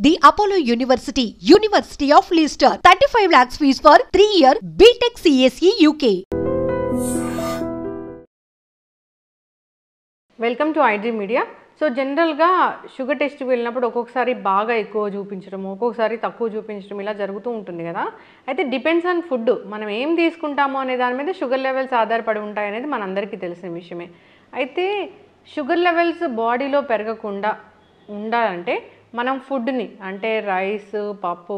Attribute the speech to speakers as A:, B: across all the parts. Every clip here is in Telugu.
A: The Apollo University, University of Leicester, 35 lakhs fees for 3-year BTech CSE UK.
B: Welcome to iDream media. So జనరల్గా షుగర్ టెస్ట్కి వెళ్ళినప్పుడు ఒక్కొక్కసారి బాగా ఎక్కువ చూపించడం, ఒక్కొక్కసారి తక్కువ చూపించడం ఇలా జరుగుతూ ఉంటుంది కదా. అయితే డిపెండ్స్ ఆన్ ఫుడ్, మనం ఏం తీసుకుంటామో అనే దాని మీద షుగర్ లెవెల్స్ ఆధారపడి ఉంటాయి అనేది మనందరికీ తెలిసిన విషయమే. అయితే షుగర్ లెవెల్స్ బాడీలో పెరగకుండా ఉండాలంటే మనం ఫుడ్ని అంటే రైస్, పప్పు,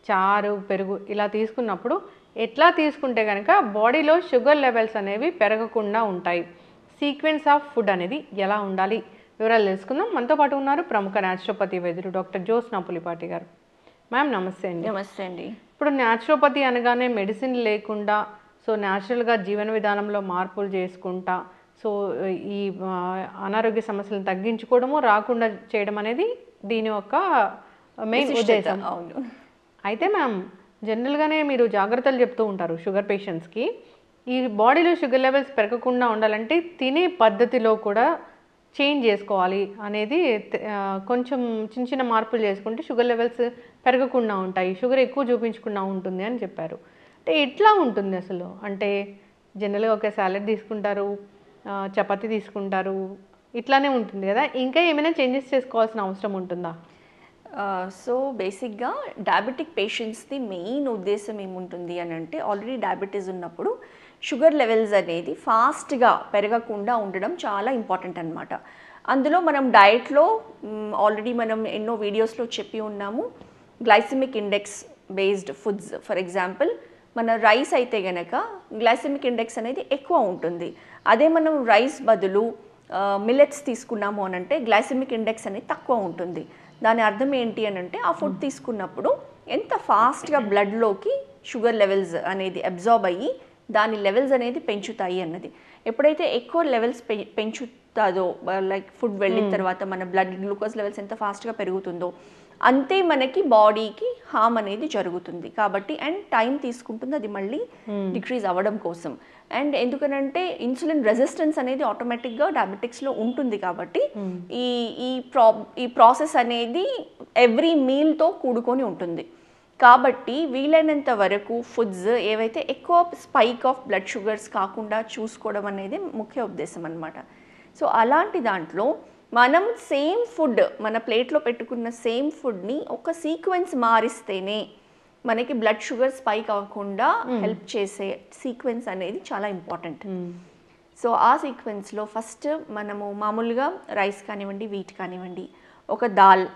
B: చారు, పెరుగు ఇలా తీసుకున్నప్పుడు ఎట్లా తీసుకుంటే కనుక బాడీలో షుగర్ లెవెల్స్ అనేవి పెరగకుండా ఉంటాయి, సీక్వెన్స్ ఆఫ్ ఫుడ్ అనేది ఎలా ఉండాలి వివరాలు తెలుసుకుందాం. మనతో పాటు ఉన్నారు ప్రముఖ న్యాచురోపతి వైద్యులు డాక్టర్ జ్యోత్స్న పులిపాటి గారు. మ్యామ్ నమస్తే అండి.
C: నమస్తే అండి.
B: ఇప్పుడు న్యాచురోపతి అనగానే మెడిసిన్ లేకుండా సో న్యాచురల్గా జీవన విధానంలో మార్పులు చేసుకుంటా సో ఈ అనారోగ్య సమస్యలను తగ్గించుకోవడము, రాకుండా చేయడం అనేది దీని యొక్క మెయిన్ ఉద్దేశం.
C: అవును.
B: అయితే మ్యామ్ జనరల్గానే మీరు జాగ్రత్తలు చెప్తూ ఉంటారు షుగర్ పేషెంట్స్కి. ఈ బాడీలో షుగర్ లెవెల్స్ పెరగకుండా ఉండాలంటే తినే పద్ధతిలో కూడా చేంజ్ చేసుకోవాలి అనేది, కొంచెం చిన్న చిన్న మార్పులు చేసుకుంటే షుగర్ లెవెల్స్ పెరగకుండా ఉంటాయి, షుగర్ ఎక్కువ చూపించకుండా ఉంటుంది అని చెప్పారు. అంటే ఎట్లా ఉంటుంది అసలు? అంటే జనరల్గా ఒక సాలెడ్ తీసుకుంటారు, చపాతీ తీసుకుంటారు, ఇట్లానే ఉంటుంది కదా, ఇంకా ఏమైనా చేంజెస్ చేసుకోవాల్సిన అవసరం ఉంటుందా?
C: సో బేసిక్గా డయాబెటిక్ పేషెంట్స్ది మెయిన్ ఉద్దేశం ఏముంటుంది అని అంటే, ఆల్రెడీ డయాబెటీస్ ఉన్నప్పుడు షుగర్ లెవెల్స్ అనేది ఫాస్ట్గా పెరగకుండా ఉండడం చాలా ఇంపార్టెంట్ అనమాట. అందులో మనం డయట్లో ఆల్రెడీ మనం ఎన్నో వీడియోస్లో చెప్పి ఉన్నాము, glycemic index based foods. For example మన రైస్ అయితే గనక గ్లైసెమిక్ ఇండెక్స్ అనేది ఎక్కువ ఉంటుంది. అదే మనం రైస్ బదులు మిల్లెట్స్ తీసుకున్నాము అని అంటే గ్లైసెమిక్ ఇండెక్స్ అనేది తక్కువ ఉంటుంది. దాని అర్థం ఏంటి అని అంటే, ఆ ఫుడ్ తీసుకున్నప్పుడు ఎంత ఫాస్ట్గా బ్లడ్లోకి షుగర్ లెవెల్స్ అనేది అబ్జార్బ్ అయ్యి దాని లెవెల్స్ అనేది పెంచుతాయి అన్నది. ఎప్పుడైతే ఎక్కువ లెవెల్స్ పెంచుతుందో, లైక్ ఫుడ్ వెళ్ళిన తర్వాత మన బ్లడ్ గ్లూకోజ్ లెవెల్స్ ఎంత ఫాస్ట్గా పెరుగుతుందో అంతే మనకి బాడీకి హామ్ అనేది జరుగుతుంది. కాబట్టి అండ్ టైం తీసుకుంటుంది అది మళ్ళీ డిక్రీజ్ అవ్వడం కోసం. అండ్ ఎందుకనంటే ఇన్సులిన్ రెసిస్టెన్స్ అనేది ఆటోమేటిక్గా డయాబెటిక్స్లో ఉంటుంది. కాబట్టి ఈ ప్రాసెస్ అనేది ఎవ్రీ మీల్తో కూడుకొని ఉంటుంది. కాబట్టి వీలైనంత వరకు ఫుడ్స్ ఏవైతే ఎక్కువ స్పైక్ ఆఫ్ బ్లడ్ షుగర్స్ కాకుండా చూసుకోవడం అనేది ముఖ్య ఉద్దేశం అన్నమాట. సో అలాంటి దాంట్లో మనం సేమ్ ఫుడ్, మన ప్లేట్లో పెట్టుకున్న సేమ్ ఫుడ్ని ఒక సీక్వెన్స్ మారిస్తేనే మనకి బ్లడ్ షుగర్ స్పైక్ అవ్వకుండా హెల్ప్ చేసే సీక్వెన్స్ అనేది చాలా ఇంపార్టెంట్. సో ఆ సీక్వెన్స్లో ఫస్ట్ మనము మామూలుగా రైస్ కానివ్వండి, వీట్ కానివ్వండి, ఒక దాల్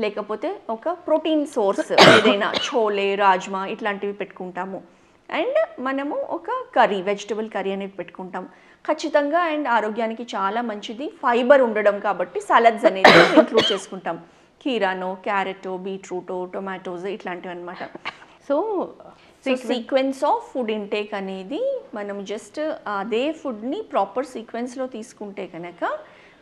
C: లేకపోతే ఒక ప్రోటీన్ సోర్స్ ఏదైనా చోలే, రాజ్మా ఇట్లాంటివి పెట్టుకుంటాము. అండ్ మనము ఒక కర్రీ, వెజిటబుల్ కర్రీ అనేది పెట్టుకుంటాం ఖచ్చితంగా. అండ్ ఆరోగ్యానికి చాలా మంచిది, ఫైబర్ ఉండడం కాబట్టి సలాడ్స్ అనేది ఇంక్లూడ్ చేసుకుంటాం. కీరానో, క్యారెటో, బీట్రూటో, టొమాటోస్ ఇట్లాంటివి అనమాట. So sequence of food intake అనేది మనం జస్ట్ అదే ఫుడ్ని ప్రాపర్ సీక్వెన్స్లో తీసుకుంటే కనుక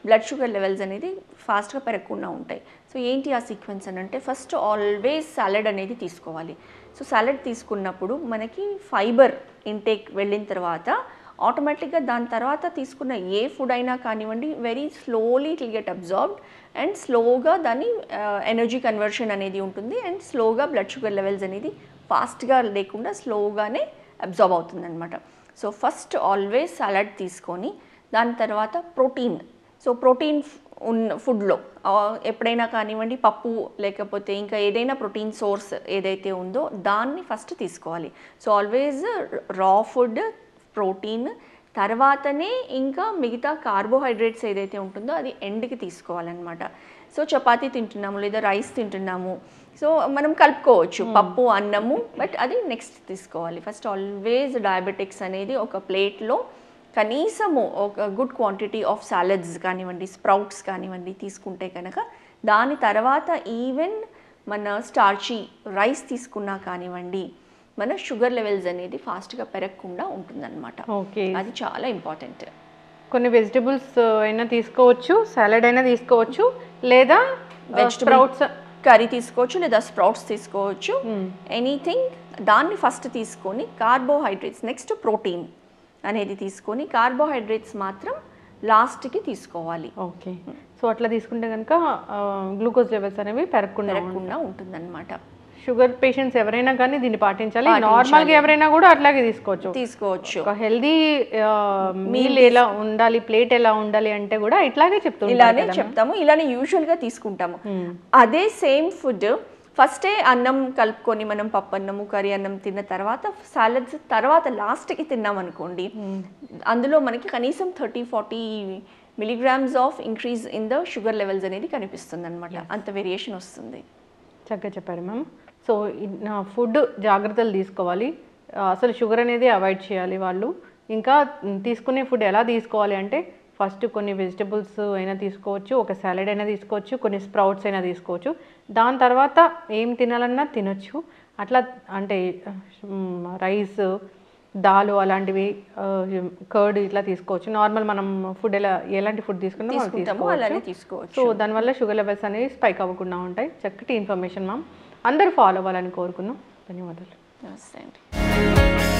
C: బ్లడ్ షుగర్ లెవెల్స్ అనేది ఫాస్ట్గా పెరగకుండా ఉంటాయి. సో ఏంటి ఆ సీక్వెన్స్ అని అంటే, ఫస్ట్ ఆల్వేస్ సాలడ్ అనేది తీసుకోవాలి. సో సాలడ్ తీసుకున్నప్పుడు మనకి ఫైబర్ ఇంటేక్ వెళ్ళిన తర్వాత ఆటోమేటిక్గా దాని తర్వాత తీసుకున్న ఏ ఫుడ్ అయినా కానివ్వండి very slowly it will get absorbed and స్లోగా దాని ఎనర్జీ కన్వర్షన్ అనేది ఉంటుంది. అండ్ స్లోగా బ్లడ్ షుగర్ లెవెల్స్ అనేది ఫాస్ట్గా లేకుండా స్లోగానే అబ్జార్బ్ అవుతుంది అనమాట. సో ఫస్ట్ ఆల్వేస్ సాలడ్ తీసుకొని దాని తర్వాత ప్రోటీన్. సో ప్రోటీన్ ఉన్న ఫుడ్లో ఎప్పుడైనా కానివ్వండి పప్పు లేకపోతే ఇంకా ఏదైనా ప్రోటీన్ సోర్స్ ఏదైతే ఉందో దాన్ని ఫస్ట్ తీసుకోవాలి. సో ఆల్వేస్ రా ఫుడ్, ప్రోటీన్, తర్వాతనే ఇంకా మిగతా కార్బోహైడ్రేట్స్ ఏదైతే ఉంటుందో అది ఎండ్కి తీసుకోవాలన్నమాట. సో చపాతీ తింటున్నాము లేదా రైస్ తింటున్నాము, సో మనం కలుపుకోవచ్చు పప్పు, అన్నము, బట్ అది నెక్స్ట్ తీసుకోవాలి. ఫస్ట్ ఆల్వేస్ డయాబెటిక్స్ అనేది ఒక ప్లేట్లో కనీసము ఒక గుడ్ క్వాంటిటీ ఆఫ్ సాలడ్స్ కానివ్వండి, స్ప్రౌట్స్ కానివ్వండి తీసుకుంటే కనుక దాని తర్వాత ఈవెన్ మన స్టార్చీ రైస్ తీసుకున్నా కానివ్వండి మన షుగర్ లెవెల్స్ అనేది ఫాస్ట్గా పెరగకుండా ఉంటుందన్నమాట.
B: ఓకే,
C: అది చాలా ఇంపార్టెంట్.
B: కొన్ని వెజిటబుల్స్ అయినా తీసుకోవచ్చు, సాలడ్ అయినా తీసుకోవచ్చు, లేదా
C: వెజిటబుల్స్ కర్రీ తీసుకోవచ్చు, లేదా స్ప్రౌట్స్ తీసుకోవచ్చు, ఎనీథింగ్. దాన్ని ఫస్ట్ తీసుకొని కార్బోహైడ్రేట్స్ నెక్స్ట్ ప్రోటీన్ అనేది తీసుకొని కార్బోహైడ్రేట్స్ మాత్రం లాస్ట్కి తీసుకోవాలి.
B: ఓకే. సో అట్లా తీసుకుంటే కనుక గ్లూకోజ్ లెవెల్స్ అనేవి పెరగకుండా
C: ఉంటుందన్నమాట.
B: షుగర్ పేషెంట్స్ ఎవరైనా కానీ దీన్ని పాటించాలి. నార్మల్గా ఎవరైనా కూడా అట్లాగే
C: తీసుకోవచ్చు.
B: ఒక హెల్దీ మీల్ ఎలా ఉండాలి, ప్లేట్ ఎలా ఉండాలి అంటే కూడా ఇట్లాగే
C: ఇలానే చెప్తాము, ఇలానే యూజువల్గా తీసుకుంటాము. అదే సేమ్ ఫుడ్ ఫస్టే అన్నం కలుపుకొని మనం పప్పు అన్నము కర్రీ అన్నం తిన్న తర్వాత సాలడ్స్ తర్వాత లాస్ట్కి తిన్నాం అనుకోండి, అందులో మనకి కనీసం 30-40 milligrams of increase in the sugar levels అనేది కనిపిస్తుంది అనమాట. అంత వేరియేషన్ వస్తుంది.
B: చక్కగా చెప్పారు మ్యామ్. సో ఫుడ్ జాగ్రత్తలు తీసుకోవాలి, అసలు షుగర్ అనేది అవాయిడ్ చేయాలి వాళ్ళు. ఇంకా తీసుకునే ఫుడ్ ఎలా తీసుకోవాలి అంటే ఫస్ట్ కొన్ని వెజిటబుల్స్ అయినా తీసుకోవచ్చు, ఒక సాలడ్ అయినా తీసుకోవచ్చు, కొన్ని స్ప్రౌట్స్ అయినా తీసుకోవచ్చు. దాని తర్వాత ఏం తినాలన్నా తినొచ్చు. అట్లా అంటే రైస్, దాలు అలాంటివి, కర్డ్ ఇట్లా తీసుకోవచ్చు. నార్మల్ మనం ఫుడ్ ఎలాంటి ఫుడ్ తీసుకుంటామో అలానే తీసుకోవచ్చు. సో దానివల్ల షుగర్ లెవెల్స్ అనేవి స్పైక్ అవ్వకుండా ఉంటాయి. చక్కటి ఇన్ఫర్మేషన్ మ్యామ్, అందరూ ఫాలో అవ్వాలని కోరుకున్నాం. ధన్యవాదాలు.
C: నమస్తే అండి.